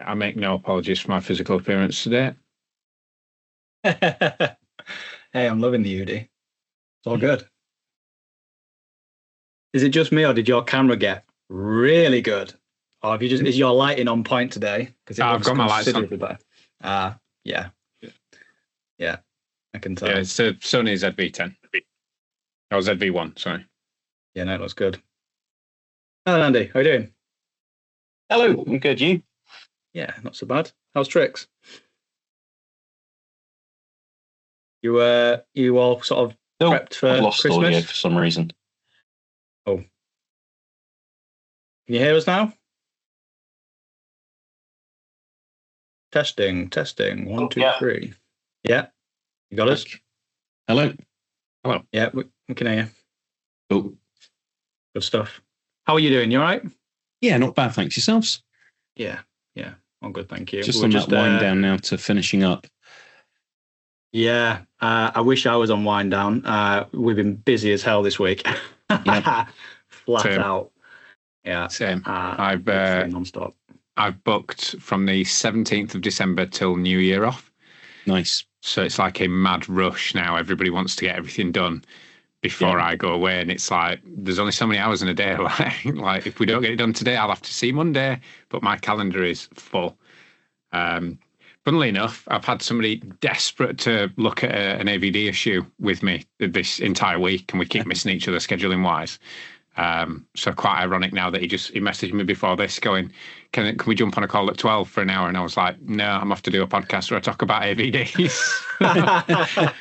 I make no apologies for my physical appearance today. Hey, I'm loving the UD. It's all good. Is it just me, or did your camera get really good? Or have you is your lighting on point today? Because I've got my lights on. Yeah. Yeah, I can tell. Yeah, it's a Sony ZV-10. Oh, ZV-1, sorry. Yeah, no, it looks good. Hello, Andy. How are you doing? Hello, I'm good. You? Yeah, not so bad. How's tricks? You all sort of prepped for I've lost Christmas? audio for some reason. Oh. Can you hear us now? Testing. 1, 2, 3. Yeah. You got us? Hello. Yeah, we can hear you. Cool. Good stuff. How are you doing? You all right? Yeah, not bad, thanks. Yourselves? Yeah. All good, thank you. Just on that wind down now to finishing up. Yeah, I wish I was on wind down. We've been busy as hell this week. Yep. Flat Same. out. Yeah. Same. I've non-stop. I've booked from the 17th of December till New Year off. Nice. So it's like a mad rush now. Everybody wants to get everything done before I go away. And it's like, there's only so many hours in a day. Like if we don't get it done today, I'll have to see Monday. But my calendar is full. Funnily enough, I've had somebody desperate to look at an AVD issue with me this entire week, and we keep missing each other scheduling wise. So quite ironic now that he messaged me before this going, can we jump on a call at 12 for an hour? And I was like, no, I'm off to do a podcast where I talk about AVDs.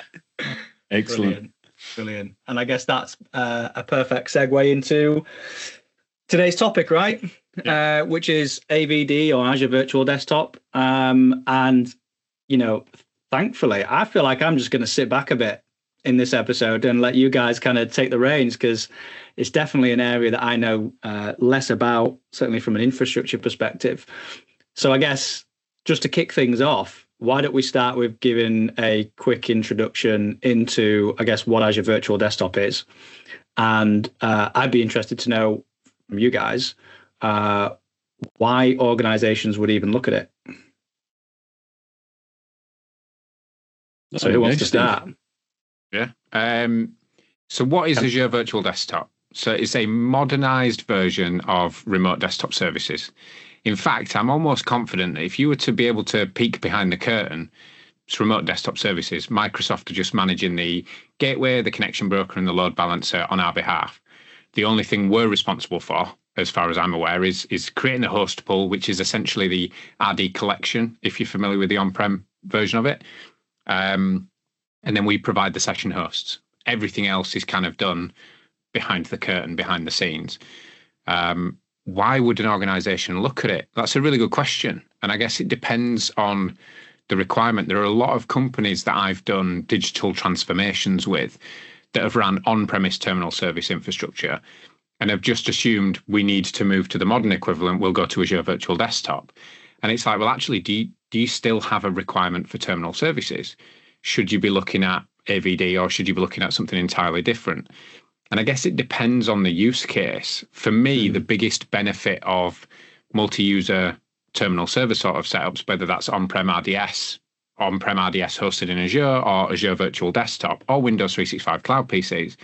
Excellent. Brilliant. And I guess that's a perfect segue into today's topic, right? Yeah. Which is AVD or Azure Virtual Desktop. And, thankfully, I feel like I'm just going to sit back a bit in this episode and let you guys kind of take the reins, because it's definitely an area that I know less about, certainly from an infrastructure perspective. So I guess just to kick things off, why don't we start with giving a quick introduction into, I guess, what Azure Virtual Desktop is. And I'd be interested to know from you guys why organizations would even look at it. So who wants to start? Yeah. So what is Azure Virtual Desktop? So it's a modernized version of remote desktop services. In fact, I'm almost confident that if you were to be able to peek behind the curtain, it's remote desktop services. Microsoft are just managing the gateway, the connection broker, and the load balancer on our behalf. The only thing we're responsible for, as far as I'm aware, is creating the host pool, which is essentially the RD collection, if you're familiar with the on-prem version of it. And then we provide the session hosts. Everything else is kind of done behind the curtain, behind the scenes. Why would an organization look at it? That's a really good question. And I guess it depends on the requirement. There are a lot of companies that I've done digital transformations with that have run on-premise terminal service infrastructure and have just assumed we need to move to the modern equivalent. We'll go to Azure Virtual Desktop. And it's like, well, actually, do you still have a requirement for terminal services? Should you be looking at AVD, or should you be looking at something entirely different? And I guess it depends on the use case. For me, the biggest benefit of multi-user terminal server sort of setups, whether that's on-prem RDS hosted in Azure, or Azure Virtual Desktop, or Windows 365 Cloud PCs,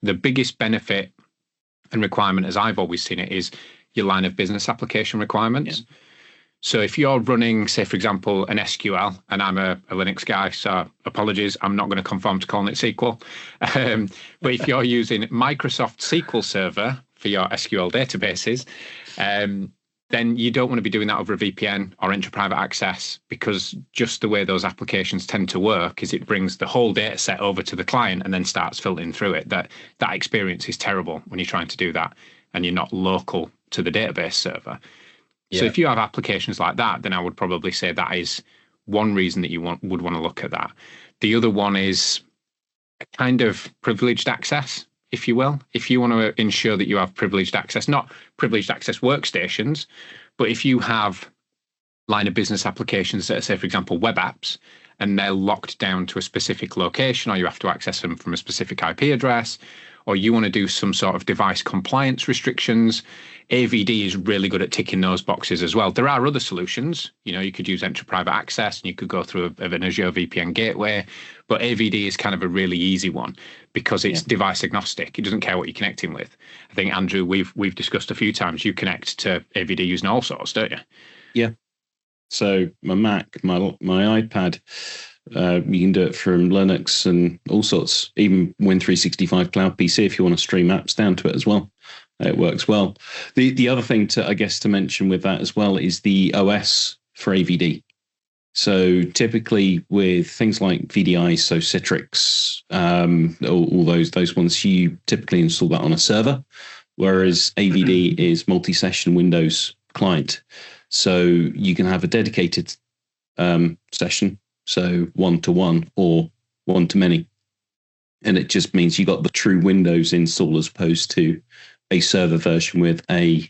the biggest benefit and requirement, as I've always seen it, is your line of business application requirements. Yeah. So if you're running, say, for example, an SQL, and I'm a Linux guy, so apologies, I'm not going to conform to calling it SQL. But if you're using Microsoft SQL Server for your SQL databases, then you don't want to be doing that over a VPN or intra-private access, because just the way those applications tend to work is it brings the whole data set over to the client and then starts filtering through it. That experience is terrible when you're trying to do that and you're not local to the database server. So if you have applications like that, then I would probably say that is one reason that you would want to look at that. The other one is a kind of privileged access, if you will. If you want to ensure that you have privileged access, not privileged access workstations, but if you have line of business applications that are, say, for example, web apps, and they're locked down to a specific location, or you have to access them from a specific IP address, or you want to do some sort of device compliance restrictions, AVD is really good at ticking those boxes as well. There are other solutions. You could use Entra Private Access and you could go through an Azure VPN gateway, but AVD is kind of a really easy one because it's device agnostic. It doesn't care what you're connecting with. I think, Andrew, we've discussed a few times, you connect to AVD using all sorts, don't you? Yeah. So my Mac, my iPad, you can do it from Linux and all sorts, even Win365 Cloud PC if you want to stream apps down to it as well. It works well. The other thing to mention with that as well is the OS for AVD. So typically with things like VDI, so Citrix, all those ones, you typically install that on a server, whereas AVD is multi-session Windows client. So you can have a dedicated session, so one-to-one or one-to-many. And it just means you got the true Windows install as opposed to a server version with a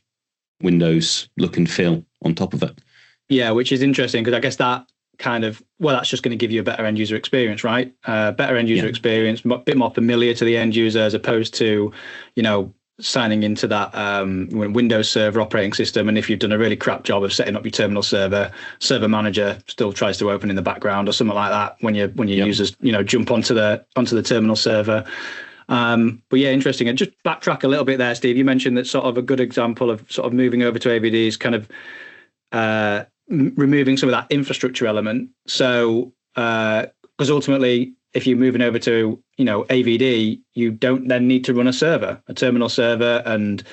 Windows look and feel on top of it. Yeah, which is interesting because I guess that that's just going to give you a better end user experience, right? Better end user experience, a bit more familiar to the end user as opposed to, signing into that Windows Server operating system. And if you've done a really crap job of setting up your terminal server manager still tries to open in the background or something like that when your users, jump onto the terminal server. But yeah, interesting. And just backtrack a little bit there, Steve. You mentioned that sort of a good example of sort of moving over to AVD is kind of removing some of that infrastructure element. So, because ultimately, if you're moving over to AVD, you don't then need to run a terminal server, and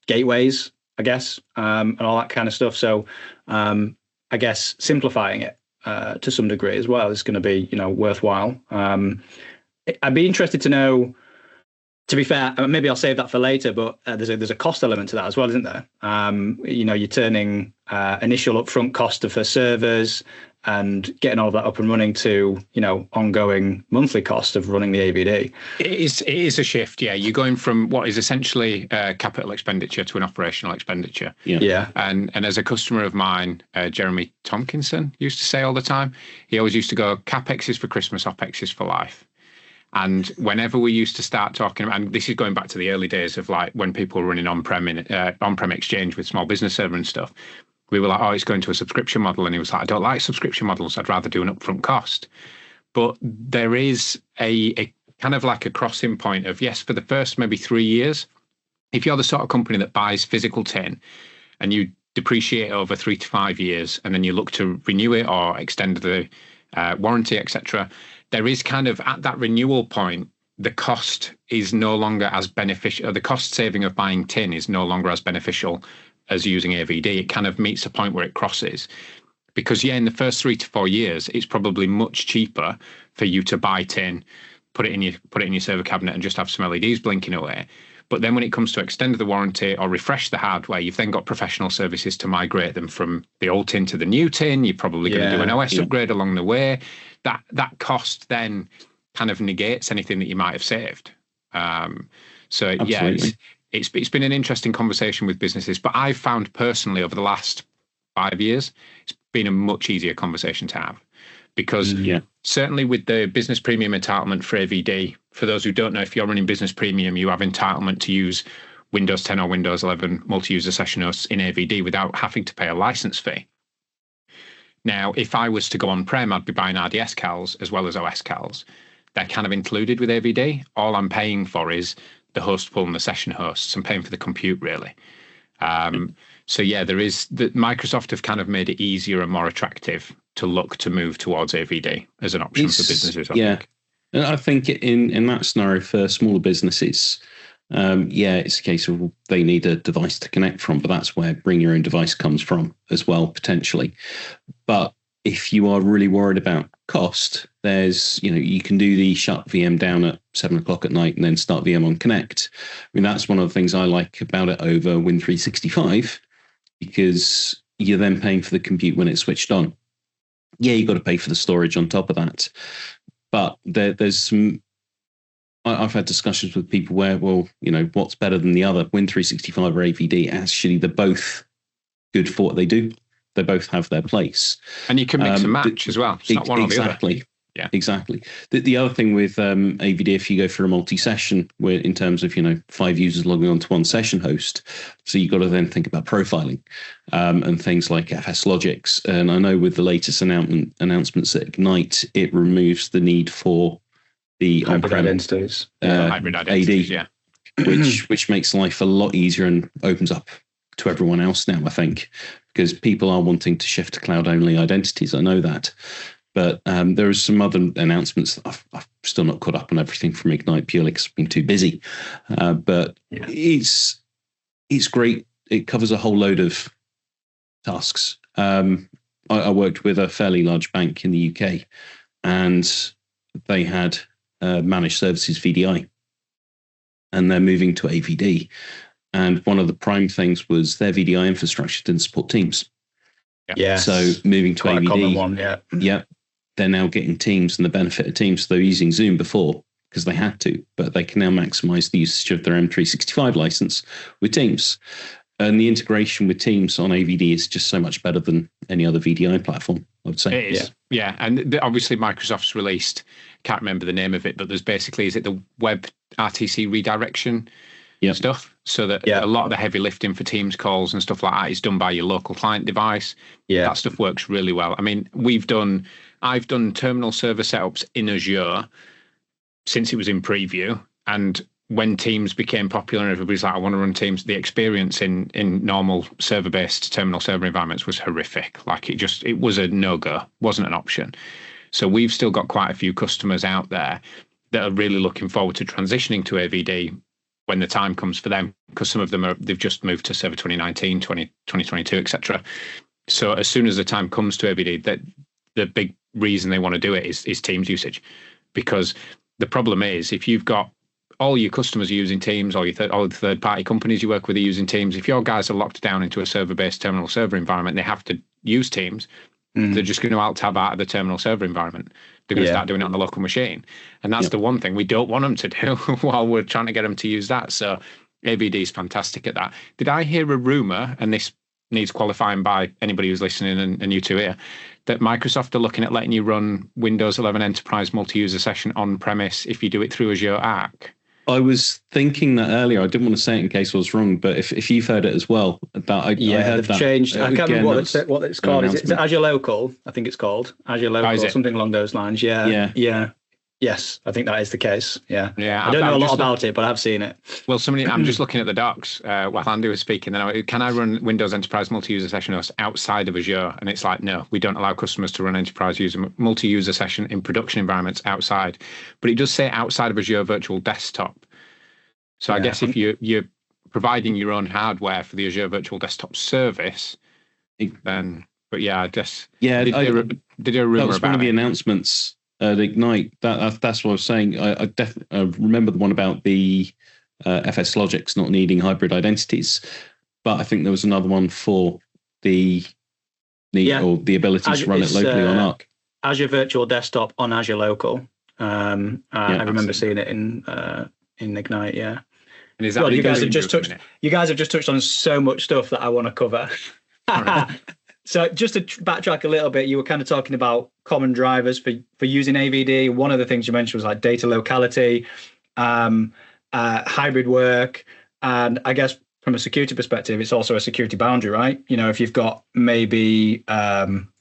gateways, I guess, and all that kind of stuff. So, I guess simplifying it to some degree as well is going to be worthwhile. I'd be interested to know. To be fair, maybe I'll save that for later, but there's a cost element to that as well, isn't there? You're turning initial upfront cost for servers and getting all that up and running to, ongoing monthly cost of running the AVD. It is a shift, yeah. You're going from what is essentially capital expenditure to an operational expenditure. Yeah. And as a customer of mine, Jeremy Tomkinson used to say all the time, he always used to go, CapEx is for Christmas, OpEx is for life. And whenever we used to start talking about, and this is going back to the early days of like when people were running on-prem Exchange with small business server and stuff, we were like, oh, it's going to a subscription model. And he was like, I don't like subscription models. I'd rather do an upfront cost. But there is a kind of like a crossing point of, yes, for the first maybe 3 years, if you're the sort of company that buys physical tin and you depreciate over 3 to 5 years, and then you look to renew it or extend the warranty, etc., there is kind of at that renewal point, the cost is no longer as beneficial. The cost saving of buying tin is no longer as beneficial as using AVD. It kind of meets a point where it crosses. Because, in the first 3 to 4 years, it's probably much cheaper for you to buy tin, put it in your server cabinet and just have some LEDs blinking away. But then when it comes to extend the warranty or refresh the hardware, you've then got professional services to migrate them from the old tin to the new tin. You're probably going to do an OS upgrade along the way. That cost then kind of negates anything that you might have saved. It's been an interesting conversation with businesses, but I've found personally over the last 5 years, it's been a much easier conversation to have. Because certainly with the business premium entitlement for AVD, for those who don't know, if you're running business premium, you have entitlement to use Windows 10 or Windows 11 multi-user session hosts in AVD without having to pay a license fee. Now, if I was to go on-prem, I'd be buying RDS CALs as well as OS CALs. They're kind of included with AVD. All I'm paying for is the host pool and the session hosts. I'm paying for the compute, really. There is that Microsoft have kind of made it easier and more attractive to look to move towards AVD as an option for businesses. I think. And I think in that scenario for smaller businesses, it's a case of they need a device to connect from, but that's where bring your own device comes from as well, potentially. But if you are really worried about cost, there's, you can do the shut VM down at 7:00 at night and then start VM on Connect. I mean, that's one of the things I like about it over Win365, because you're then paying for the compute when it's switched on. Yeah, you've got to pay for the storage on top of that. But there's some, I've had discussions with people where, what's better than the other, Win365 or AVD? Actually, they're both good for what they do. They both have their place. And you can mix and match as well. It's not one or the other. Exactly. Yeah, exactly. The other thing with AVD, if you go for a multi-session, where in terms of 5 users logging onto one session host, so you've got to then think about profiling and things like FS logics. And I know with the latest announcements at Ignite, it removes the need for the hybrid on-prem identities, hybrid identities, AD, which makes life a lot easier and opens up to everyone else now, I think, because people are wanting to shift to cloud-only identities. I know that. But there are some other announcements that I've still not caught up on everything from Ignite purely because I've been too busy. But it's great. It covers a whole load of tasks. I worked with a fairly large bank in the UK, and they had managed services VDI, and they're moving to AVD. And one of the prime things was their VDI infrastructure didn't support Teams. Yes. So moving to Quite AVD, a common one, yeah, they're now getting Teams and the benefit of Teams. So they were using Zoom before because they had to, but they can now maximize the usage of their M365 license with Teams. And the integration with Teams on AVD is just so much better than any other VDI platform, I would say. It is, yeah. And obviously Microsoft's released, can't remember the name of it, but there's basically, is it the web RTC redirection stuff? So that a lot of the heavy lifting for Teams calls and stuff like that is done by your local client device. Yeah. That stuff works really well. I mean, I've done terminal server setups in Azure since it was in preview. And when Teams became popular and everybody's like, I want to run Teams, the experience in normal server-based terminal server environments was horrific. Like it was a no-go, wasn't an option. So we've still got quite a few customers out there that are really looking forward to transitioning to AVD when the time comes for them, because some of them they've just moved to Server 2019, 2022, etc. So as soon as the time comes to AVD, that the big reason they want to do it is Teams usage, because the problem is if you've got all your customers are using Teams, all the third-party companies you work with are using Teams. If your guys are locked down into a server-based terminal server environment, they have to use Teams. They're just going to alt-tab out of the terminal server environment. They're going to start doing it on the local machine. And that's the one thing we don't want them to do while we're trying to get them to use that. So AVD is fantastic at that. Did I hear a rumor, and this needs qualifying by anybody who's listening and you two here, that Microsoft are looking at letting you run Windows 11 Enterprise multi-user session on-premise if you do it through Azure Arc? I was thinking that earlier. I didn't want to say it in case I was wrong, but if you've heard it as well, I heard they've changed. I can't remember what it's called. Is it Azure Local? I think it's called Azure Local, or something along those lines. Yeah. Yes, I think that is the case. Yeah. I don't know a lot about it, but I've seen it. Well, I'm just looking at the docs while Andy was speaking. Then can I run Windows Enterprise multi-user session host outside of Azure? And it's like, no, we don't allow customers to run enterprise multi-user session in production environments outside. But it does say outside of Azure Virtual Desktop. So I guess if you're providing your own hardware for the Azure Virtual Desktop service, then. But yeah, I guess. Yeah, did you a rumor that was about one of the announcements. Ignite. That's what I was saying. I remember the one about the FS logics not needing hybrid identities, but I think there was another one for the ability to run it locally on Arc. Azure Virtual Desktop on Azure Local. I remember seeing it in Ignite. Yeah. And is that you guys have just touched on so much stuff that I want to cover. So just to backtrack a little bit, you were kind of talking about common drivers for using AVD. One of the things you mentioned was like data locality, hybrid work, and I guess from a security perspective, it's also a security boundary, right? If you've got maybe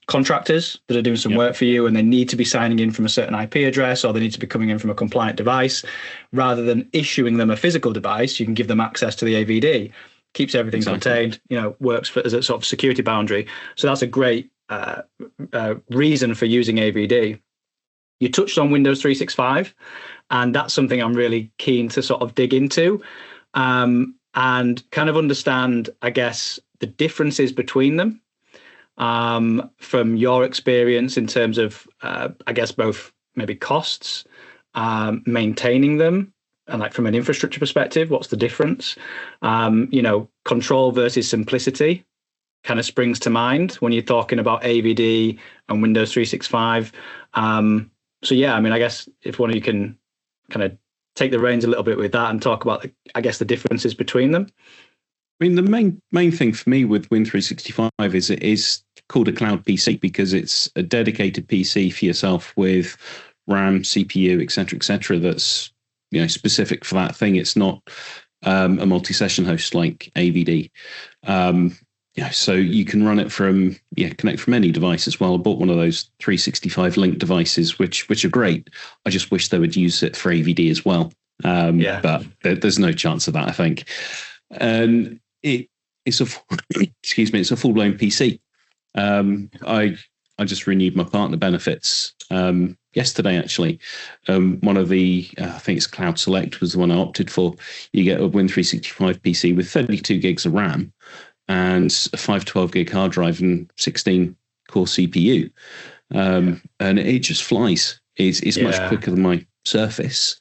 contractors that are doing some work for you and they need to be signing in from a certain IP address, or they need to be coming in from a compliant device, rather than issuing them a physical device, you can give them access to the AVD. Keeps everything contained, works as a sort of security boundary. So that's a great reason for using AVD. You touched on Windows 365, and that's something I'm really keen to sort of dig into and kind of understand, I guess, the differences between them from your experience in terms of, I guess, both maybe costs, maintaining them, and like from an infrastructure perspective, what's the difference? Control versus simplicity kind of springs to mind when you're talking about AVD and Windows 365. So yeah, I mean, I guess if one of you can kind of take the reins a little bit with that and talk about, I guess, the differences between them. I mean, the main thing for me with Win365 is it is called a Cloud PC because it's a dedicated PC for yourself with RAM, CPU, etc., that's specific for that thing. It's not a multi-session host like AVD. So you can run it from connect from any device as well. I bought one of those 365 link devices, which are great. I just wish they would use it for AVD as well. But there's no chance of that, I think. And it's a it's a full-blown PC. I just renewed my partner benefits yesterday, actually. One of the, I think it's Cloud Select was the one I opted for. You get a Win365 PC with 32 gigs of RAM and a 512 gig hard drive and 16 core CPU. And it just flies. It's much quicker than my Surface.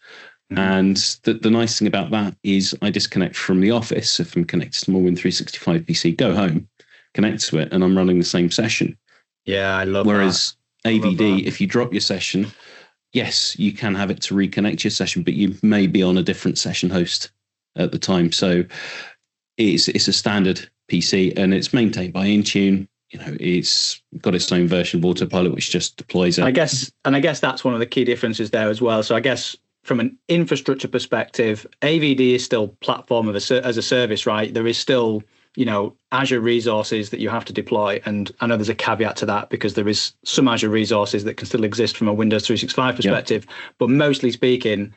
Mm-hmm. And the nice thing about that is I disconnect from the office. If I'm connected to my Win365 PC, go home, connect to it, and I'm running the same session. Yeah, I love Whereas that. AVD, if you drop your session, yes, you can have it to reconnect your session, but you may be on a different session host at the time. So it's a standard PC and it's maintained by Intune. It's got its own version of autopilot, which just deploys it. I guess that's one of the key differences there as well. So I guess from an infrastructure perspective, AVD is still platform as a service, right? There is still, Azure resources that you have to deploy. And I know there's a caveat to that because there is some Azure resources that can still exist from a Windows 365 perspective. But mostly speaking,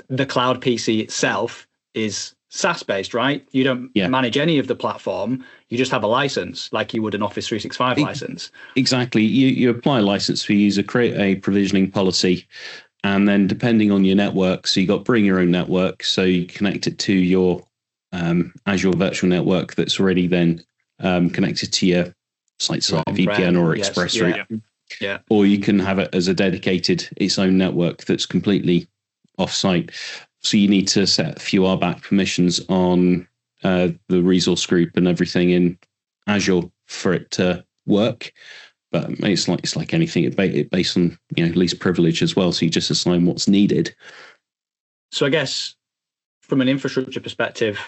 the Cloud PC itself is SaaS-based, right? You don't manage any of the platform. You just have a license like you would an Office 365 license. Exactly. You apply a license for user, create a provisioning policy, and then depending on your network, so you got bring your own network, so you connect it to your Azure Virtual Network that's already then connected to your site-side VPN or Express route. Yeah. Or you can have it as a dedicated, its own network that's completely off-site. So you need to set a few RBAC permissions on the resource group and everything in Azure for it to work. But it's like anything. It's based on least privilege as well. So you just assign what's needed. So I guess from an infrastructure perspective,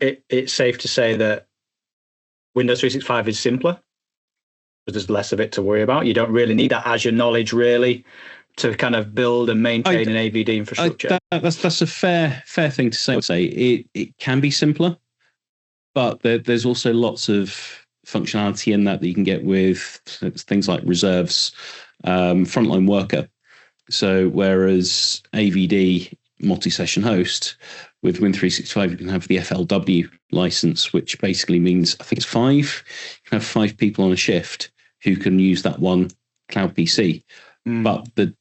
it's safe to say that Windows 365 is simpler because there's less of it to worry about. You don't really need that Azure knowledge really to kind of build and maintain an AVD infrastructure. That's a fair thing to say. I would say it can be simpler, but there's also lots of functionality in that you can get with things like reserves, frontline worker. So whereas AVD multi-session host with Win365, you can have the FLW license, which basically means I think it's 5. You can have 5 people on a shift who can use that one Cloud PC. But the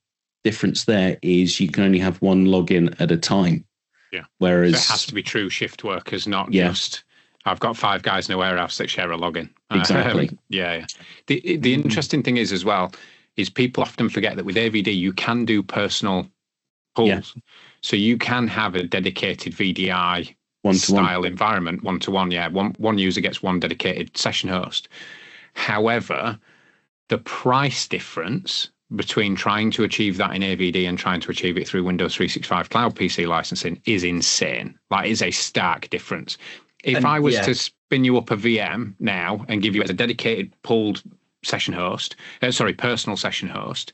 difference there is you can only have one login at a time. Yeah. Whereas so it has to be true shift workers, not just I've got 5 guys in a warehouse that share a login. Exactly. The interesting thing is as well is people often forget that with AVD you can do personal pools. Yeah. So you can have a dedicated VDI style environment, one-to-one. Yeah, one user gets one dedicated session host. However, the price difference between trying to achieve that in AVD and trying to achieve it through Windows 365 Cloud PC licensing is insane. Like, it's a stark difference. If I was to spin you up a VM now and give you as a dedicated pulled session host, personal session host,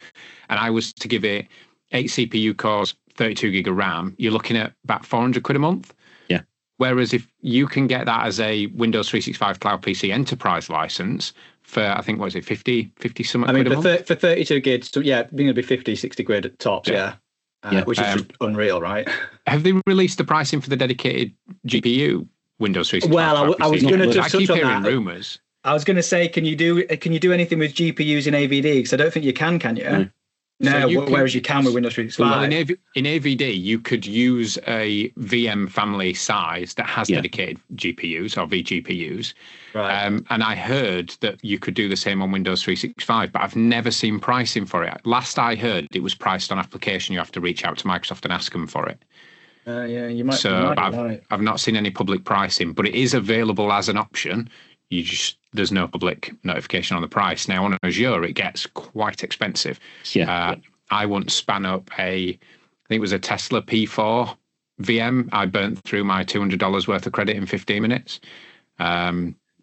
and I was to give it 8 CPU cores, 32 gig of RAM, you're looking at about 400 quid a month. Yeah. Whereas if you can get that as a Windows 365 Cloud PC enterprise license for, I think, what is it, 50 something quid a month? For 32 gigs, so yeah, I think it'll be 50, 60 quid at tops, which is just unreal, right? Have they released the pricing for the dedicated GPU Windows 365? Well, I was going to just touch on that. I keep hearing rumours. I was going to say, can you do anything with GPUs in AVD? Because I don't think you can you? No, whereas you can with Windows 365. Well, in AVD, you could use a VM family size that has dedicated GPUs or vGPUs. Right. And I heard that you could do the same on Windows 365, but I've never seen pricing for it. Last I heard, it was priced on application. You have to reach out to Microsoft and ask them for it. You might. So right. I've not seen any public pricing, but it is available as an option. There's no public notification on the price. Now on Azure, it gets quite expensive. Yeah. I once span up I think it was a Tesla P4 VM. I burnt through my $200 worth of credit in 15 minutes.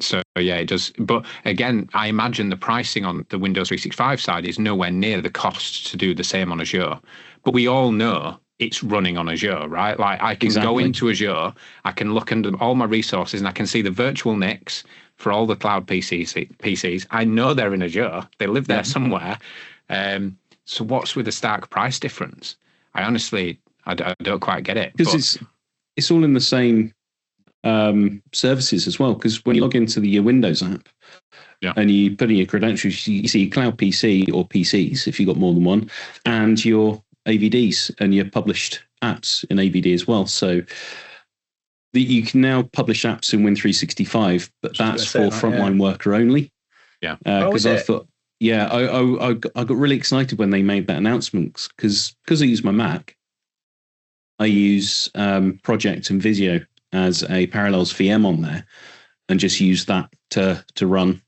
So yeah, it does. But again, I imagine the pricing on the Windows 365 side is nowhere near the cost to do the same on Azure. But we all know it's running on Azure, right? Like I can go into Azure, I can look under all my resources, and I can see the virtual NICs for all the cloud PCs. I know they're in Azure. They live there somewhere. So what's with the stark price difference? I honestly, I don't quite get it. Because it's all in the same services as well. Because when you log into your Windows app and you put in your credentials, you see Cloud PC or PCs if you've got more than one, and your AVDs and your published apps in AVD as well. So you can now publish apps in Win365, but that's for frontline worker only. Yeah. Because I thought, I got really excited when they made that announcement because I use my Mac. I use Project and Visio as a Parallels VM on there, and just use that to run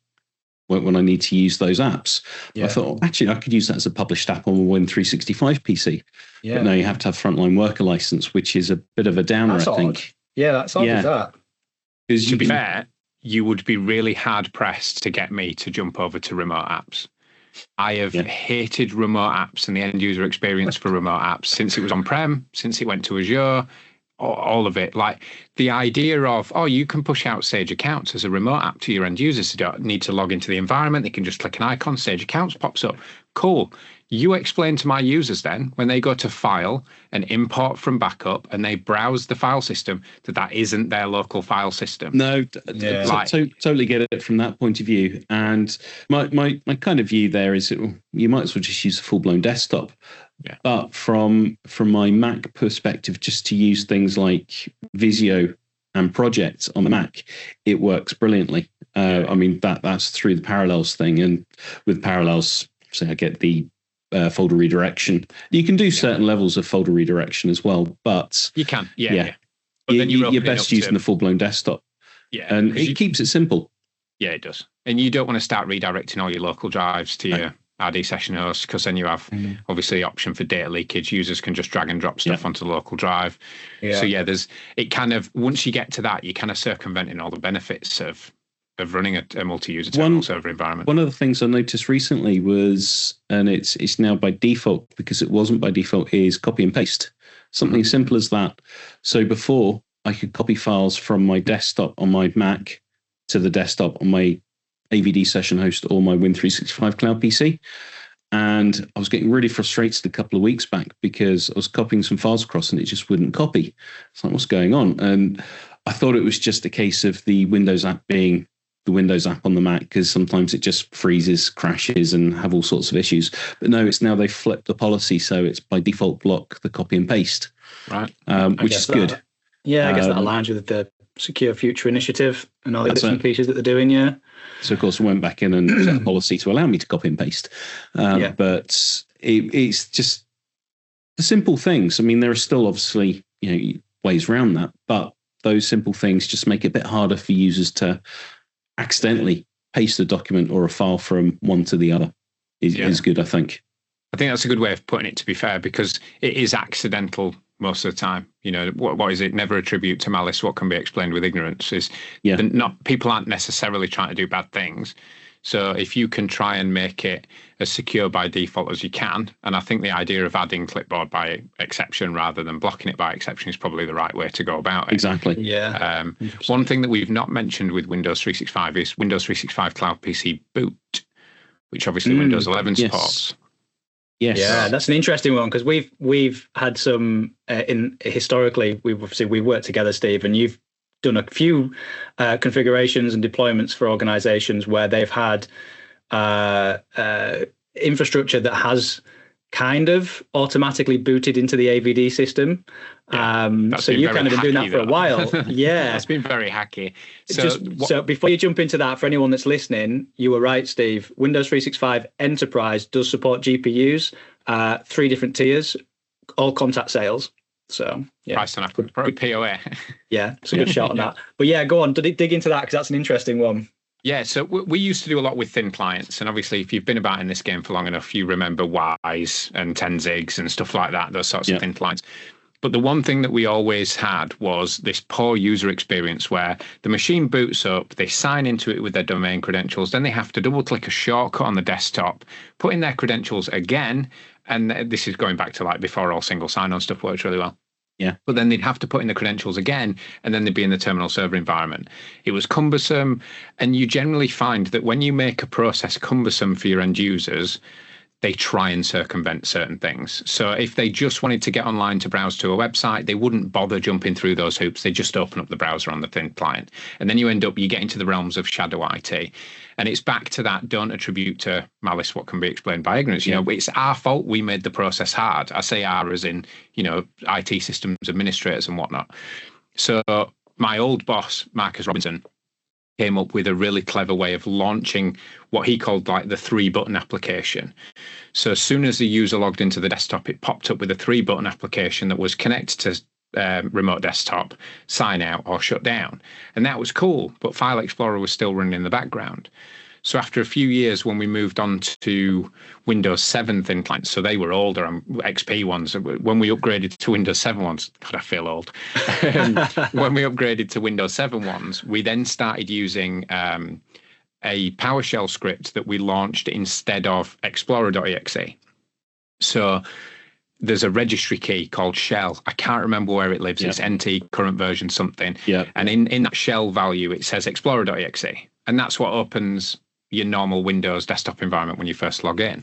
when I need to use those apps. I thought, actually, I could use that as a published app on a Win365 PC. Yeah. But no, you have to have frontline worker license, which is a bit of a downer, I think. Odd. Yeah, that's odd as that. To be fair, you would be really hard pressed to get me to jump over to remote apps. I have hated remote apps and the end user experience for remote apps since it was on-prem, since it went to Azure, all of it. Like the idea of, you can push out Sage accounts as a remote app to your end users who don't need to log into the environment. They can just click an icon, Sage accounts pops up. Cool. You explain to my users then, when they go to file and import from backup and they browse the file system, that isn't their local file system. No, totally get it from that point of view. And my kind of view there is you might as well just use a full-blown desktop. Yeah. But from my Mac perspective, just to use things like Visio and Project on the Mac, it works brilliantly. I mean, that's through the Parallels thing. And with Parallels, say I get the folder redirection. You can do certain levels of folder redirection as well, but you can, But then you're best using the full-blown desktop. Yeah, and it keeps it simple. Yeah, it does. And you don't want to start redirecting all your local drives to your RD session host, because then you have obviously the option for data leakage. Users can just drag and drop stuff onto the local drive. Yeah. So it kind of, once you get to that, you're kind of circumventing all the benefits of running a multi-user terminal server environment. One of the things I noticed recently was, and it's now by default because it wasn't by default, is copy and paste. Something simple as that. So before, I could copy files from my desktop on my Mac to the desktop on my AVD session host or my Win365 Cloud PC. And I was getting really frustrated a couple of weeks back because I was copying some files across and it just wouldn't copy. It's like, what's going on? And I thought it was just a case of the Windows app being the Windows app on the Mac, because sometimes it just freezes, crashes, and have all sorts of issues. But no, it's now they've flipped the policy, so it's by default block the copy and paste, right? Which is good. Yeah, I guess that aligns with the Secure Future Initiative and all the different pieces that they're doing. Yeah. So of course, I went back in and set a policy to allow me to copy and paste. But it's just the simple things. I mean, there are still obviously ways around that, but those simple things just make it a bit harder for users to accidentally paste a document or a file from one to the other is good, I think. I think that's a good way of putting it, to be fair, because it is accidental most of the time. What is it? Never attribute to malice what can be explained with ignorance. People aren't necessarily trying to do bad things. So if you can try and make it as secure by default as you can, and I think the idea of adding clipboard by exception rather than blocking it by exception is probably the right way to go about it. Exactly. Yeah. One thing that we've not mentioned with Windows 365 is Windows 365 Cloud PC Boot, which obviously Windows 11 supports. Yes. Yeah, that's an interesting one, because we've had some historically. We worked together, Steve, and you've done a few configurations and deployments for organizations where they've had infrastructure that has kind of automatically booted into the AVD system. So you've kind of been doing that for a while. Yeah. It's been very hacky. So before you jump into that, for anyone that's listening, you were right, Steve. Windows 365 Enterprise does support GPUs, 3 different tiers, all contact sales. So yeah, price on POA. Yeah, it's a good shot on that. But yeah, go on, dig into that, because that's an interesting one. Yeah, so we used to do a lot with thin clients, and obviously, if you've been about in this game for long enough, you remember Wise and 10 zigs and stuff like that. Those sorts of thin clients. But the one thing that we always had was this poor user experience where the machine boots up, they sign into it with their domain credentials, then they have to double click a shortcut on the desktop, put in their credentials again. And this is going back to like before all single sign-on stuff works really well. Yeah. But then they'd have to put in the credentials again, and then they'd be in the terminal server environment. It was cumbersome. And you generally find that when you make a process cumbersome for your end users, they try and circumvent certain things. So if they just wanted to get online to browse to a website, they wouldn't bother jumping through those hoops. They just open up the browser on the thin client. And then you get into the realms of shadow IT. And it's back to that, don't attribute to malice what can be explained by ignorance. You know, it's our fault we made the process hard. I say our as in, IT systems administrators and whatnot. So my old boss, Marcus Robinson, came up with a really clever way of launching what he called like the 3-button application. So as soon as the user logged into the desktop, it popped up with a 3-button application that was connect to remote desktop, sign out or shut down. And that was cool, but File Explorer was still running in the background. So after a few years, when we moved on to Windows 7 thin clients, so they were older and XP ones, when we upgraded to Windows 7 ones, God, I feel old. When we upgraded to Windows 7 ones, we then started using a PowerShell script that we launched instead of Explorer.exe. So there's a registry key called shell. I can't remember where it lives. Yep. It's NT current version something. Yep. And in that shell value, it says Explorer.exe. And that's what opens your normal Windows desktop environment when you first log in.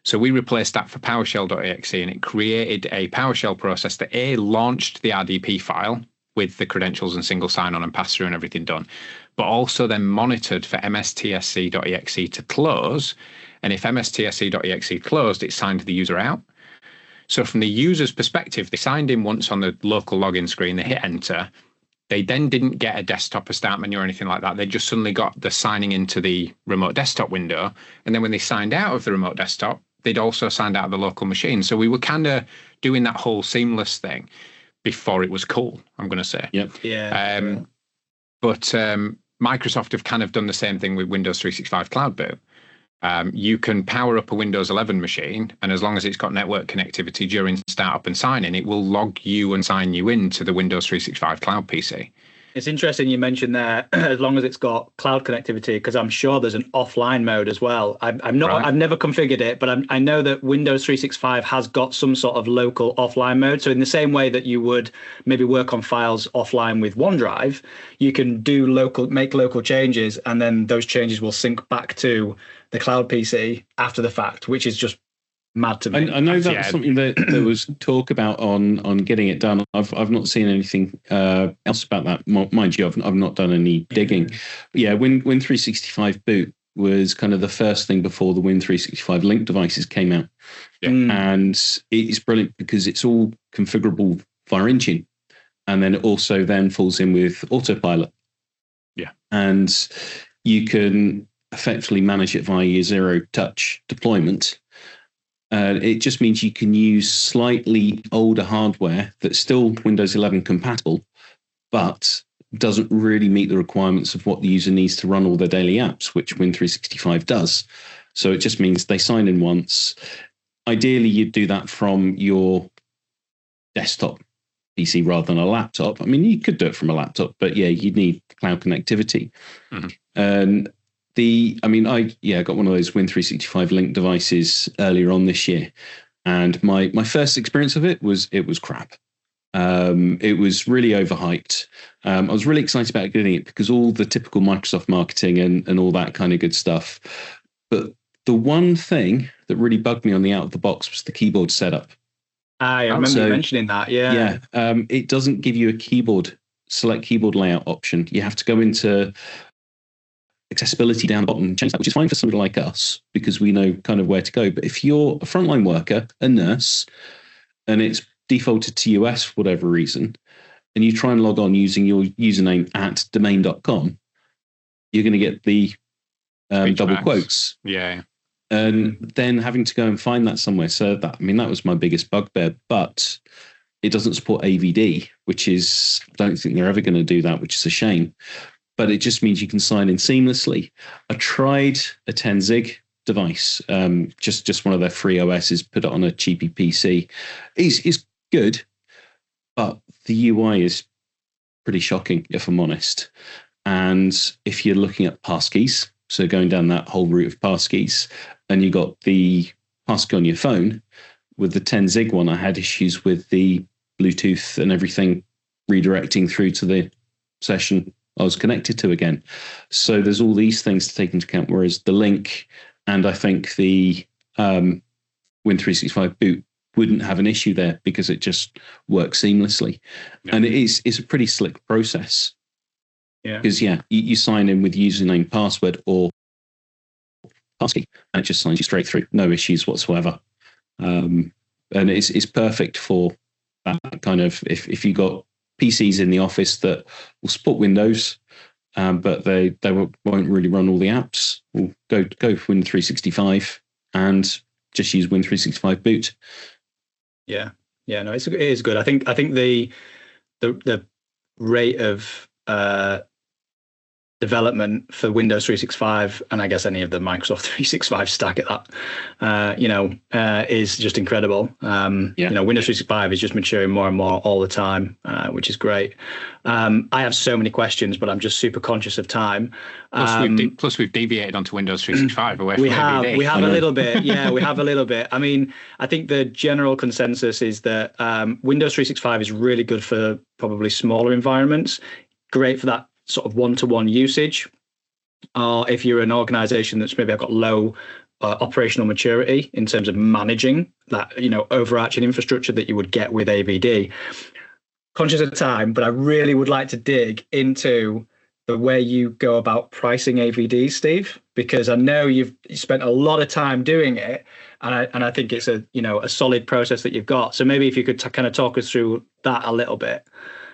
So we replaced that for PowerShell.exe, and it created a PowerShell process that launched the RDP file with the credentials and single sign-on and pass-through and everything done, but also then monitored for mstsc.exe to close. And if mstsc.exe closed, it signed the user out. So from the user's perspective, they signed in once on the local login screen, they hit enter. They then didn't get a desktop, a start menu or anything like that. They just suddenly got the signing into the remote desktop window. And then when they signed out of the remote desktop, they'd also signed out of the local machine. So we were kind of doing that whole seamless thing before it was cool, I'm going to say. Yep. Yeah. But Microsoft have kind of done the same thing with Windows 365 Cloud Boot. You can power up a Windows 11 machine, and as long as it's got network connectivity during startup and sign-in, it will log you and sign you into the Windows 365 Cloud PC. It's interesting you mentioned there, as long as it's got cloud connectivity, because I'm sure there's an offline mode as well. I've never configured it, but I know that Windows 365 has got some sort of local offline mode. So in the same way that you would maybe work on files offline with OneDrive, you can make local changes, and then those changes will sync back to the cloud PC after the fact, which is just mad to me. I know that was something that there was talk about on getting it done. I've not seen anything else about that. Mind you, I've not done any digging. But yeah, Win 365 boot was kind of the first thing before the Win 365 link devices came out. Yeah. And it's brilliant because it's all configurable via Intune. And then it also then falls in with autopilot. Yeah. And you can effectively manage it via your zero touch deployment. It just means you can use slightly older hardware that's still Windows 11 compatible, but doesn't really meet the requirements of what the user needs to run all their daily apps, which Win 365 does. So it just means they sign in once. Ideally, you'd do that from your desktop PC rather than a laptop. I mean, you could do it from a laptop, but yeah, you'd need cloud connectivity. Mm-hmm. I got one of those Win 365 link devices earlier on this year, and my first experience of it was crap. It was really overhyped. I was really excited about getting it because all the typical Microsoft marketing and all that kind of good stuff. But the one thing that really bugged me on the out of the box was the keyboard setup. I remember you mentioning that. Yeah. It doesn't give you a select keyboard layout option. You have to go into accessibility down the bottom and change that, which is fine for somebody like us because we know kind of where to go. But if you're a frontline worker, a nurse, and it's defaulted to US for whatever reason, and you try and log on using your username at domain.com, you're going to get the double quotes. Yeah. And then having to go and find that somewhere. So that was my biggest bugbear. But it doesn't support AVD, which is, I don't think they're ever going to do that, which is a shame. But it just means you can sign in seamlessly. I tried a 10-zig device, just one of their free OSs, put it on a cheapy PC. It's good, but the UI is pretty shocking, if I'm honest. And if you're looking at passkeys, so going down that whole route of passkeys, and you got the passkey on your phone, with the 10 Zig one, I had issues with the Bluetooth and everything redirecting through to the session I was connected to again. So there's all these things to take into account, whereas the link and I think the Win365 boot wouldn't have an issue there because it just works seamlessly. Yeah. And it's a pretty slick process. Yeah. Because, you sign in with username, password, or passkey, and it just signs you straight through. No issues whatsoever. And it's perfect for that kind of, if you got PCs in the office that will support Windows, but they won't really run all the apps, we'll go for Win365 and just use Win365 boot. Yeah, no, it is good. I think the rate of development for Windows 365 and I guess any of the Microsoft 365 stack at that, is just incredible. Windows 365 is just maturing more and more all the time, which is great. I have so many questions, but I'm just super conscious of time. Plus we've deviated onto Windows 365 away from AVD. We have a little bit. Yeah, we have a little bit. I mean, I think the general consensus is that Windows 365 is really good for probably smaller environments, great for that sort of one-to-one usage, or if you're an organization that's maybe got low operational maturity in terms of managing that, overarching infrastructure that you would get with AVD. Conscious of time, but I really would like to dig into the way you go about pricing AVD, Steve, because I know you've spent a lot of time doing it, and I think it's a solid process that you've got. So maybe if you could kind of talk us through that a little bit.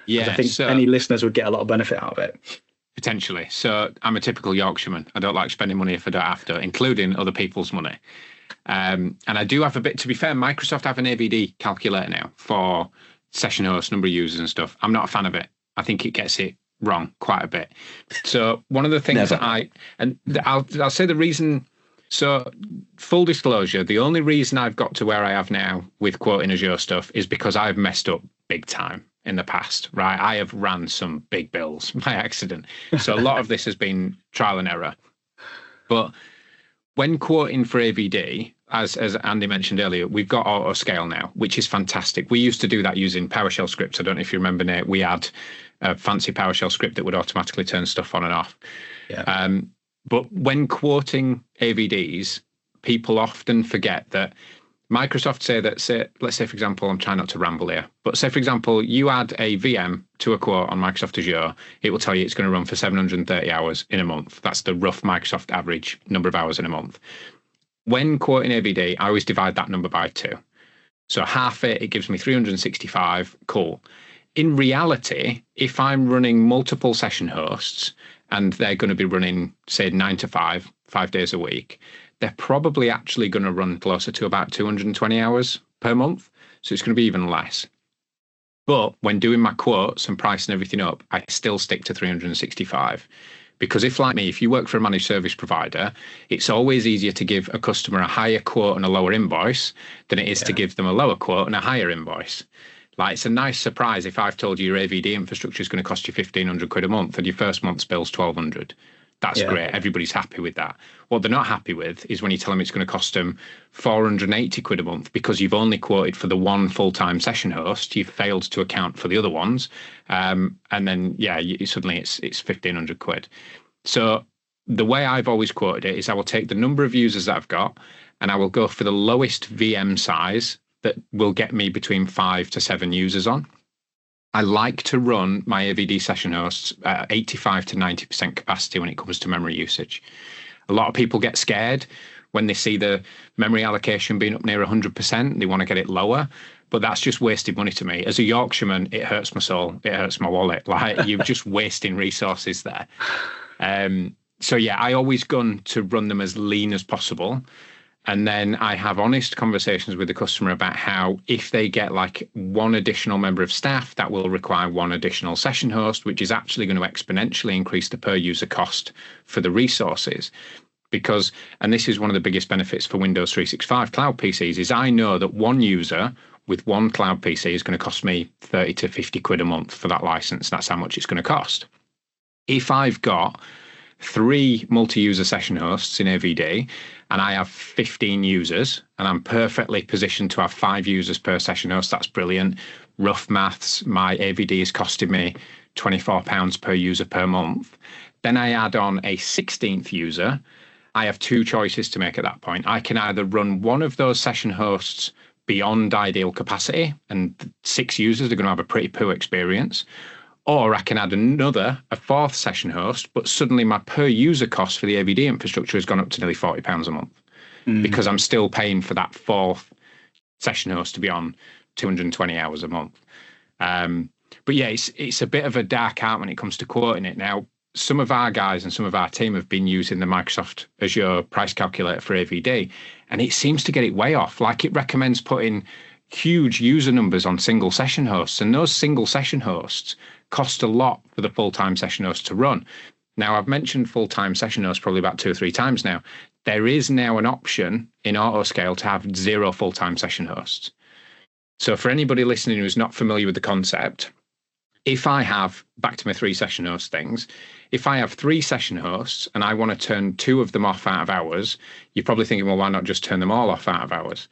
Yeah, I think any listeners would get a lot of benefit out of it. Potentially. So I'm a typical Yorkshireman. I don't like spending money if I don't have to, including other people's money. And I do have a bit, to be fair, Microsoft have an AVD calculator now for session hosts, number of users and stuff. I'm not a fan of it. I think it gets it wrong quite a bit. So one of the things I'll say the reason. So full disclosure, the only reason I've got to where I have now with quoting Azure stuff is because I've messed up big time in the past, right? I have ran some big bills by accident. So a lot of this has been trial and error. But when quoting for AVD, as Andy mentioned earlier, we've got autoscale now, which is fantastic. We used to do that using PowerShell scripts. I don't know if you remember, Nate, we had a fancy PowerShell script that would automatically turn stuff on and off. Yeah. But when quoting AVDs, people often forget that Microsoft let's say, for example, I'm trying not to ramble here, but say, for example, you add a VM to a quote on Microsoft Azure, it will tell you it's going to run for 730 hours in a month. That's the rough Microsoft average number of hours in a month. When quoting AVD, I always divide that number by 2. So half it gives me 365. Cool. In reality, if I'm running multiple session hosts and they're going to be running, say, 9 to 5 days a week, they're probably actually going to run closer to about 220 hours per month. So it's going to be even less. But when doing my quotes and pricing everything up, I still stick to 365. Because if, like me, if you work for a managed service provider, it's always easier to give a customer a higher quote and a lower invoice than it is to give them a lower quote and a higher invoice. Like, it's a nice surprise if I've told you your AVD infrastructure is going to cost you 1,500 quid a month and your first month's bill's 1,200. That's great. Everybody's happy with that. What they're not happy with is when you tell them it's going to cost them 480 quid a month because you've only quoted for the one full-time session host. You've failed to account for the other ones. And then, suddenly it's 1,500 quid. So the way I've always quoted it is I will take the number of users that I've got and I will go for the lowest VM size that will get me between 5 to 7 users on. I like to run my AVD session hosts at 85 to 90% capacity when it comes to memory usage. A lot of people get scared when they see the memory allocation being up near 100%. They want to get it lower, but that's just wasted money to me. As a Yorkshireman, it hurts my soul. It hurts my wallet. Like, you're just wasting resources there. I always gun to run them as lean as possible. And then I have honest conversations with the customer about how if they get like one additional member of staff, that will require one additional session host, which is actually going to exponentially increase the per user cost for the resources. Because, and this is one of the biggest benefits for Windows 365 Cloud PCs, is I know that one user with one Cloud PC is going to cost me 30 to 50 quid a month for that license. That's how much it's going to cost. If I've got 3 multi-user session hosts in AVD and I have 15 users and I'm perfectly positioned to have 5 users per session host, that's brilliant. Rough maths, my AVD is costing me £24 per user per month. Then I add on a 16th user. I have 2 choices to make at that point. I can either run one of those session hosts beyond ideal capacity, and 6 users are going to have a pretty poor experience, or I can add a 4th session host, but suddenly my per user cost for the AVD infrastructure has gone up to nearly £40 a month because I'm still paying for that 4th session host to be on 220 hours a month. But yeah, it's a bit of a dark art when it comes to quoting it. Now, some of our guys and some of our team have been using the Microsoft Azure price calculator for AVD, and it seems to get it way off. Like, it recommends putting huge user numbers on single session hosts, and those single session hosts cost a lot for the full-time session host to run. Now, I've mentioned full-time session hosts probably about 2 or 3 times now. There is now an option in autoscale to have 0 full-time session hosts. So for anybody listening who's not familiar with the concept, if I have, back to my 3 session host things, if I have 3 session hosts and I want to turn 2 of them off out of hours, you're probably thinking, well, why not just turn them all off out of hours?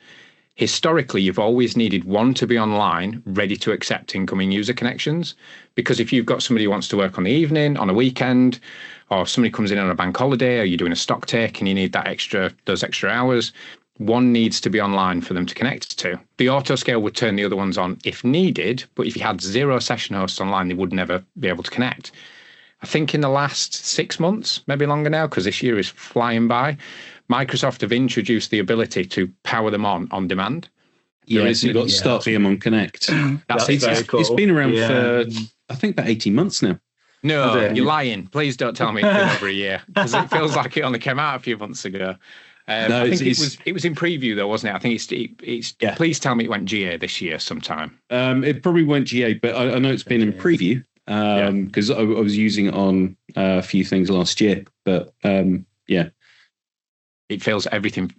Historically, you've always needed one to be online, ready to accept incoming user connections. Because if you've got somebody who wants to work on the evening, on a weekend, or somebody comes in on a bank holiday, or you're doing a stock take and you need those extra hours, one needs to be online for them to connect to. The autoscale would turn the other ones on if needed, but if you had 0 session hosts online, they would never be able to connect. I think in the last 6 months, maybe longer now, because this year is flying by, Microsoft have introduced the ability to power them on demand. Yes, you've got Start VM on Connect. That's very cool. It's been around for, I think, about 18 months now. No, you're lying. Please don't tell me it's been over a year, because it feels like it only came out a few months ago. No, I think it was in preview though, wasn't it? I think it's yeah. Please tell me it went GA this year sometime. It probably went GA, but I know it's been in preview because I was using it on a few things last year. But yeah. It feels everything.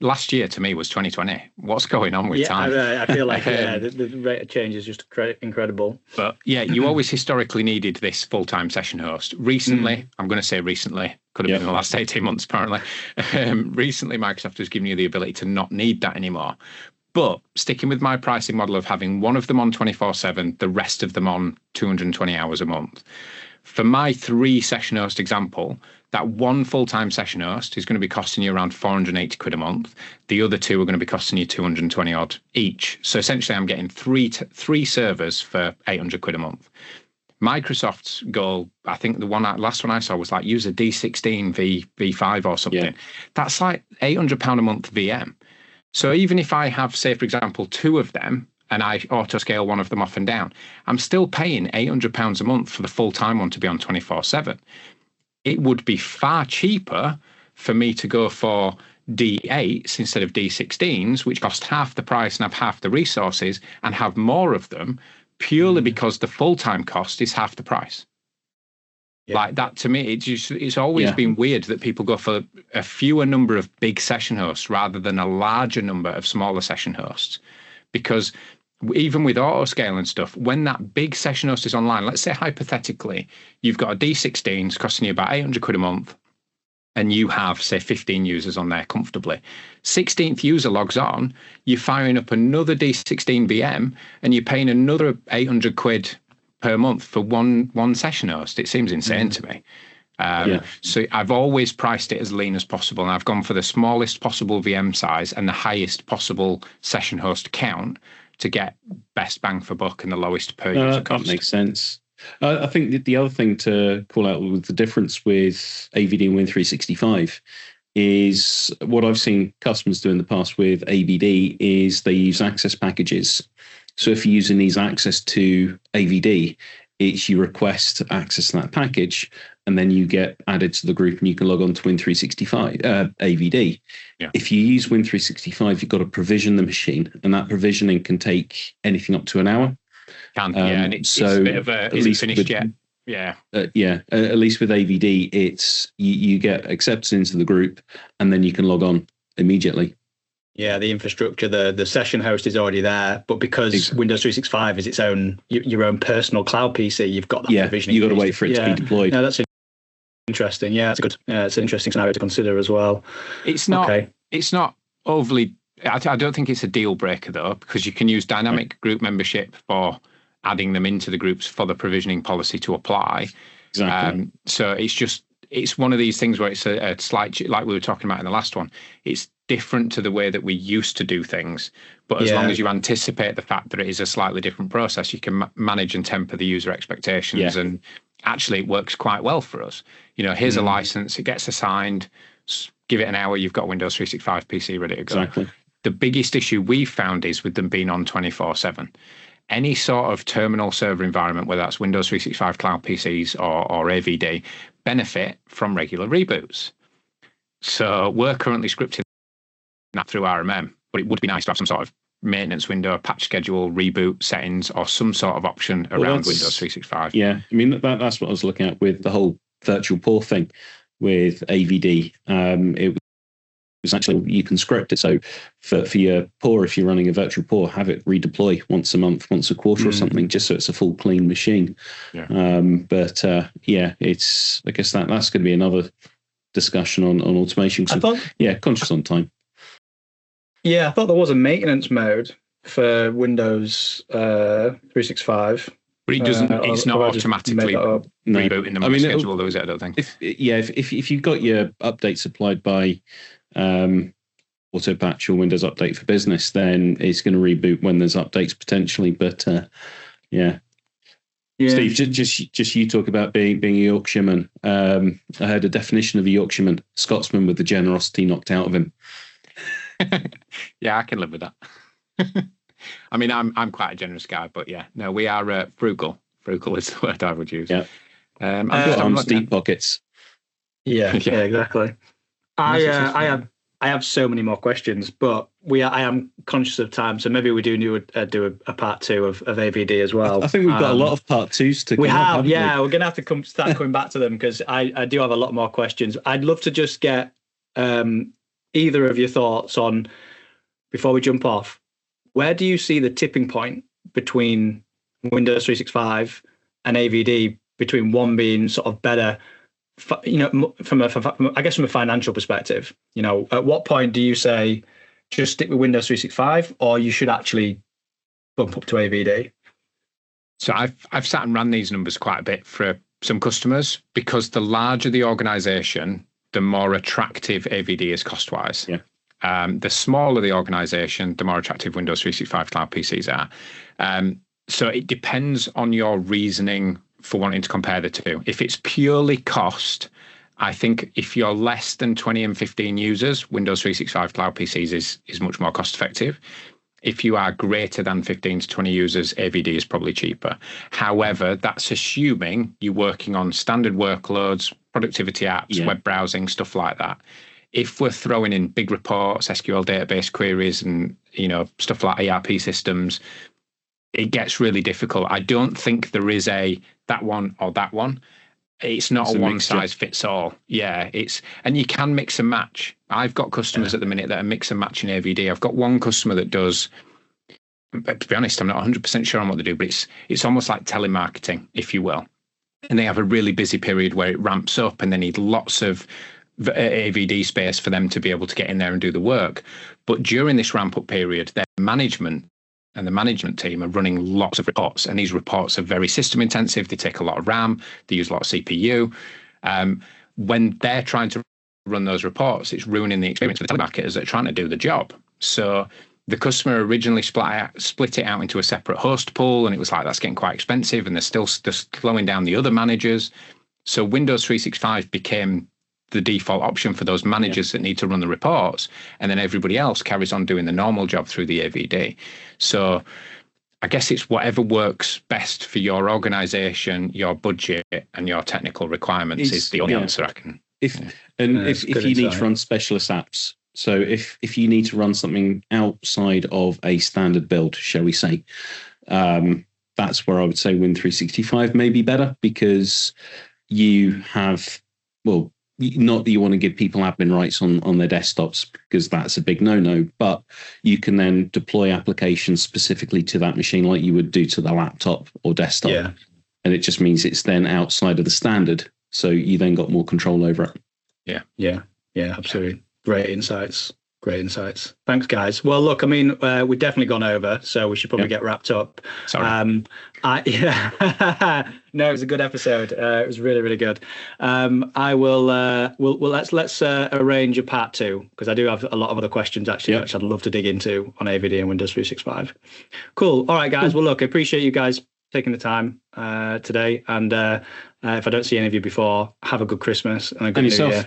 Last year to me was 2020. What's going on with time? I feel like the rate of change is just incredible. But yeah, you always historically needed this full-time session host. Recently, I'm going to say recently, could have been in the last 18 months apparently. Recently, Microsoft has given you the ability to not need that anymore. But sticking with my pricing model of having one of them on 24/7, the rest of them on 220 hours a month. For my 3 session host example, that one full-time session host is going to be costing you around 480 quid a month. The other 2 are going to be costing you 220 odd each. So essentially, I'm getting three servers for 800 quid a month. Microsoft's goal, I think last one I saw was like use a D16 V5 or something. Yeah. That's like £800 a month VM. So even if I have, say, for example, 2 of them, and I auto-scale one of them off and down, I'm still paying £800 a month for the full-time one to be on 24/7. It would be far cheaper for me to go for D8s instead of D16s, which cost half the price and have half the resources, and have more of them, purely because the full-time cost is half the price. Yeah. Like that, to me, it's always been weird that people go for a fewer number of big session hosts rather than a larger number of smaller session hosts. Because even with autoscale and stuff, when that big session host is online, let's say hypothetically, you've got a D16 costing you about 800 quid a month, and you have, say, 15 users on there comfortably. 16th user logs on, you're firing up another D16 VM, and you're paying another 800 quid per month for one session host. It seems insane to me. So I've always priced it as lean as possible, and I've gone for the smallest possible VM size and the highest possible session host count to get best bang for buck and the lowest per user cost. That makes sense. I think that the other thing to call out with the difference with AVD and Win365 is what I've seen customers do in the past with AVD is they use access packages. So if you're using these access to AVD, it's you request access to that package, and then you get added to the group and you can log on to Win365 AVD. Yeah. If you use Win365, you've got to provision the machine, and that provisioning can take anything up to an hour. And it's a bit of a, is it finished yet? Yeah. At least with AVD, it's you get accepted into the group, and then you can log on immediately. Yeah, the infrastructure, the session host is already there, but because Windows 365 is its own your own personal cloud PC, you've got that provisioning. You've got to wait for it to be deployed. No, that's interesting. Yeah, it's good. It's an interesting scenario to consider as well. It's not. It's not overly. I don't think it's a deal breaker though, because you can use dynamic group membership for adding them into the groups for the provisioning policy to apply. Exactly. So it's one of these things where it's a slight, like we were talking about in the last one. It's different to the way that we used to do things, but as long as you anticipate the fact that it is a slightly different process, you can manage and temper the user expectations. And actually, it works quite well for us. Here's a license, it gets assigned. Give it an hour, you've got a Windows 365 PC ready to go. Exactly. The biggest issue we've found is with them being on 24/7. Any sort of terminal server environment, whether that's Windows 365 Cloud PCs or AVD, benefit from regular reboots. So we're currently scripting that through RMM, but it would be nice to have some sort of maintenance window, patch schedule, reboot settings, or some sort of option around Windows 365. Yeah, I mean, that's what I was looking at with the whole virtual poor thing with AVD. It was actually, you can script it. So for your poor, if you're running a virtual poor, have it redeploy once a month, once a quarter or something, just so it's a full clean machine. Yeah. It's, I guess that's going to be another discussion on automation. Conscious on time. Yeah, I thought there was a maintenance mode for Windows 365. But it doesn't. It's not automatically rebooting them on the schedule, though, is it? I don't think. If you've got your update supplied by Autopatch or Windows Update for Business, then it's going to reboot when there's updates potentially. But Steve, just you talk about being a Yorkshireman. I heard a definition of a Yorkshireman: Scotsman with the generosity knocked out of him. Yeah, I can live with that. I mean, I'm quite a generous guy, but no, we are frugal. Frugal is the word I would use. Yeah, I've got deep pockets. Yeah, exactly. I have so many more questions, but I am conscious of time, so maybe we do need to do a part 2 of AVD as well. I think we've got a lot of part 2s to. We have, we're going to have to start coming back to them because I do have a lot more questions. I'd love to just get either of your thoughts on, before we jump off, where do you see the tipping point between Windows 365 and AVD, between one being sort of better, from a financial perspective? At what point do you say just stick with Windows 365, or you should actually bump up to AVD? So I've sat and ran these numbers quite a bit for some customers, because the larger the organization, the more attractive AVD is cost-wise. Yeah. The smaller the organization, the more attractive Windows 365 Cloud PCs are. So it depends on your reasoning for wanting to compare the two. If it's purely cost, I think if you're less than 20 and 15 users, Windows 365 Cloud PCs is much more cost effective. If you are greater than 15 to 20 users, AVD is probably cheaper. However, that's assuming you're working on standard workloads, productivity apps, web browsing, stuff like that. If we're throwing in big reports, SQL database queries, and stuff like ERP systems, it gets really difficult. I don't think there is that one or that one. It's not a one size fits all. Yeah, and you can mix and match. I've got customers at the minute that are mix and matching AVD. I've got one customer that does, to be honest, I'm not 100% sure on what they do, but it's almost like telemarketing, if you will. And they have a really busy period where it ramps up and they need lots of AVD space for them to be able to get in there and do the work. But during this ramp up period, their management and the management team are running lots of reports, and these reports are very system intensive. They take a lot of RAM, they use a lot of CPU. When they're trying to run those reports, it's ruining the experience for the telemarketers that are trying to do the job. So the customer originally split it out into a separate host pool, and it was like, that's getting quite expensive, and they're still slowing down the other managers. So Windows 365 became the default option for those managers that need to run the reports, and then everybody else carries on doing the normal job through the AVD. So I guess it's whatever works best for your organization, your budget, and your technical requirements is the only answer I can. If you need to run specialist apps, so if you need to run something outside of a standard build, shall we say, that's where I would say Win365 may be better, because you have, not that you want to give people admin rights on their desktops, because that's a big no-no, but you can then deploy applications specifically to that machine like you would do to the laptop or desktop. Yeah. And it just means it's then outside of the standard. So you then got more control over it. Yeah, absolutely. Great insights. Thanks, guys. Well, look, I mean, we've definitely gone over, so we should probably get wrapped up. Sorry. No, it was a good episode. It was really, really good. I will. Let's arrange a part 2, because I do have a lot of other questions actually, which I'd love to dig into on AVD and Windows 365. Cool. All right, guys. Well, look, I appreciate you guys taking the time today, and if I don't see any of you before, have a good Christmas and a good New Year.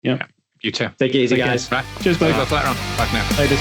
Yeah. You too. Take it easy, guys. Bye. Cheers, bye. Bye for later on. Bye for now. Later.